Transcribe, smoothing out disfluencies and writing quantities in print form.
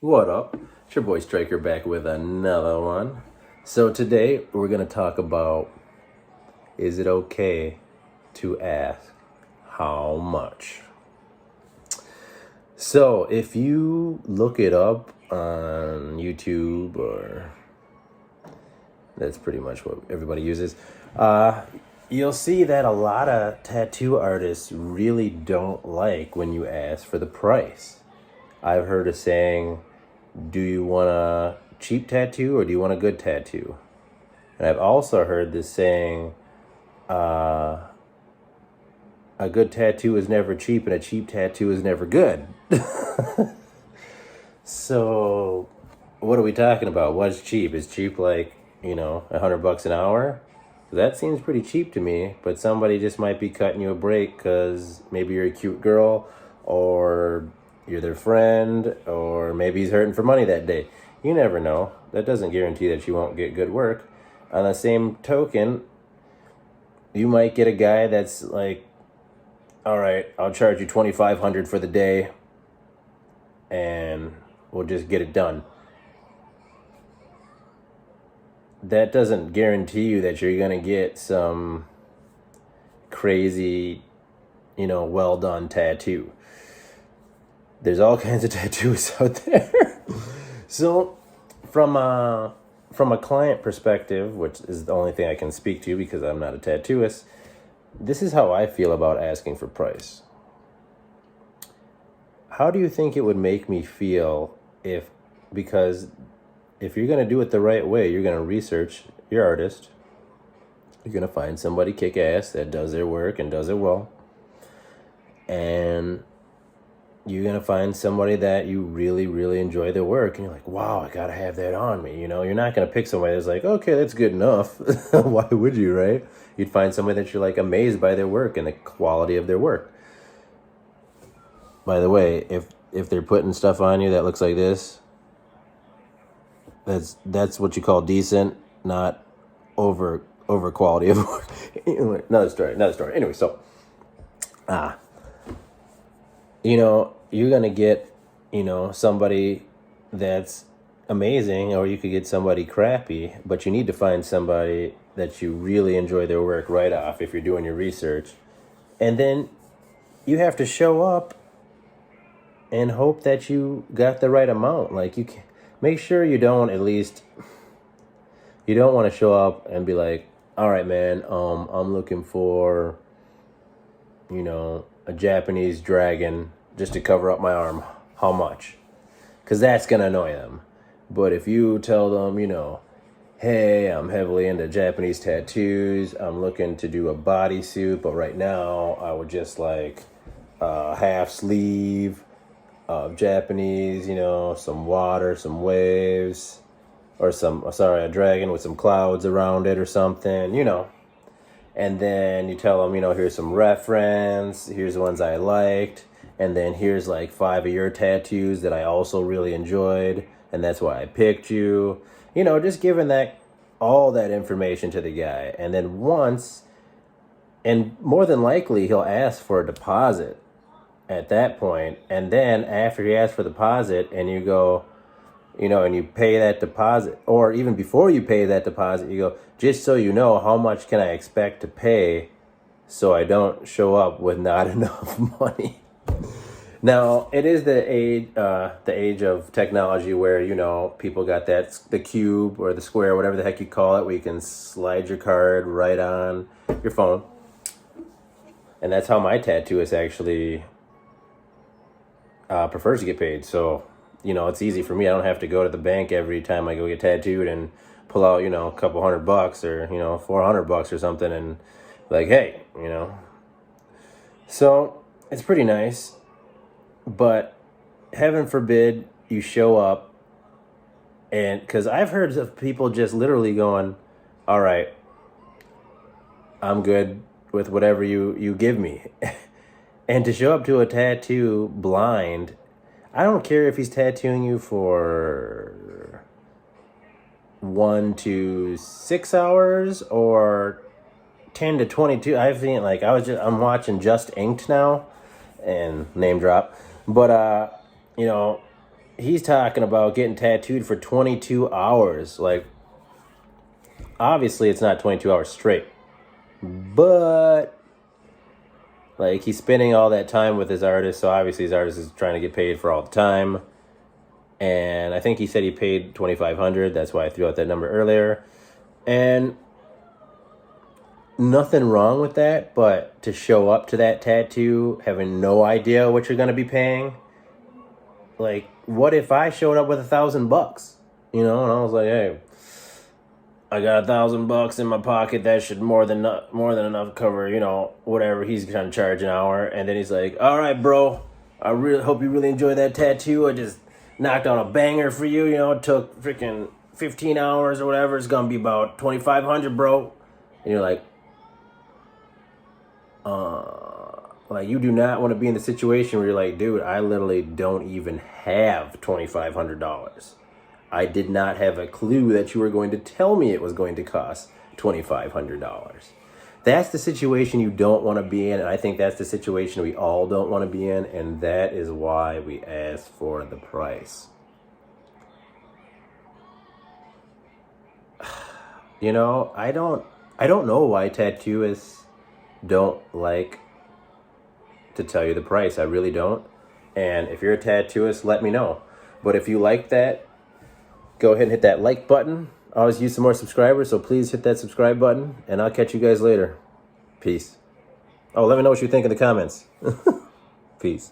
What up? It's your boy Striker back with another one. So today we're going to talk about, is it okay to ask how much? So if you look it up on YouTube, or that's pretty much what everybody uses, you'll see that a lot of tattoo artists really don't like when you ask for the price. I've heard a saying, do you want a cheap tattoo or do you want a good tattoo? And I've also heard this saying, a good tattoo is never cheap and a cheap tattoo is never good. So what are we talking about? What's cheap? Is cheap like, $100 an hour? That seems pretty cheap to me, but somebody just might be cutting you a break because maybe you're a cute girl, or you're their friend, or maybe he's hurting for money that day. You never know. That doesn't guarantee that you won't get good work. On the same token, you might get a guy that's like, all right, I'll charge you $2,500 for the day and we'll just get it done. That doesn't guarantee you that you're going to get some crazy, well done tattoo. There's all kinds of tattoos out there. So from a client perspective, which is the only thing I can speak to because I'm not a tattooist, this is how I feel about asking for price. How do you think it would make me feel because if you're going to do it the right way, you're going to research your artist, you're going to find somebody kick-ass that does their work and does it well, and you're going to find somebody that you really, really enjoy their work, and you're like, wow, I got to have that on me. You're not going to pick somebody that's like, okay, that's good enough. Why would you, right? You'd find somebody that you're like amazed by their work and the quality of their work. By the way, if they're putting stuff on you that looks like this, that's what you call decent, not over quality of work. Anyway, another story. Anyway, so you're going to get, somebody that's amazing, or you could get somebody crappy, but you need to find somebody that you really enjoy their work right off if you're doing your research. And then you have to show up and hope that you got the right amount. Like, you can make sure you don't want to show up and be like, all right, man, I'm looking for, a Japanese dragon just to cover up my arm. How much? Because that's going to annoy them. But if you tell them, hey, I'm heavily into Japanese tattoos, I'm looking to do a bodysuit, but right now I would just like a half sleeve of Japanese, some water, some waves, or a dragon with some clouds around it or something, And then you tell them, here's some reference, here's the ones I liked, and then here's like 5 of your tattoos that I also really enjoyed, and that's why I picked you. Just giving all that information to the guy. And then and more than likely he'll ask for a deposit at that point. And then after he asks for the deposit and you go, and you pay that deposit, or even before you pay that deposit, you go, just so you know, how much can I expect to pay so I don't show up with not enough money? Now, it is the age of technology where, people got the cube or the square, whatever the heck you call it, where you can slide your card right on your phone. And that's how my tattooist actually prefers to get paid. So, it's easy for me. I don't have to go to the bank every time I go get tattooed and pull out, a couple $100 or, $400 or something and like, hey, So it's pretty nice. But heaven forbid you show up, and because I've heard of people just literally going, all right, I'm good with whatever you give me. And to show up to a tattoo blind, I don't care if he's tattooing you for 1 to 6 hours or 10 to 22. I'm watching Just Inked now, and name drop. But, he's talking about getting tattooed for 22 hours. Like, obviously it's not 22 hours straight, but like he's spending all that time with his artist, so obviously his artist is trying to get paid for all the time. And I think he said he paid $2,500. That's why I threw out that number earlier. And nothing wrong with that, but to show up to that tattoo having no idea what you're gonna be paying, like, what if I showed up with $1,000? And I was like, hey, I got $1,000 in my pocket. That should more than enough to cover, whatever he's trying to charge an hour. And then he's like, all right, bro, I really hope you really enjoy that tattoo. I just knocked out a banger for you. It took freaking 15 hours or whatever. It's gonna be about $2,500, bro. And you're like, you do not want to be in the situation where you're like, dude, I literally don't even have $2,500. I did not have a clue that you were going to tell me it was going to cost $2,500. That's the situation you don't want to be in, and I think that's the situation we all don't want to be in, and that is why we asked for the price. I don't know why tattooists don't like to tell you the price. I really don't. And if you're a tattooist, let me know. But if you like that, go ahead and hit that like button. I always use some more subscribers, so please hit that subscribe button, and I'll catch you guys later. Peace. Oh, let me know what you think in the comments. Peace.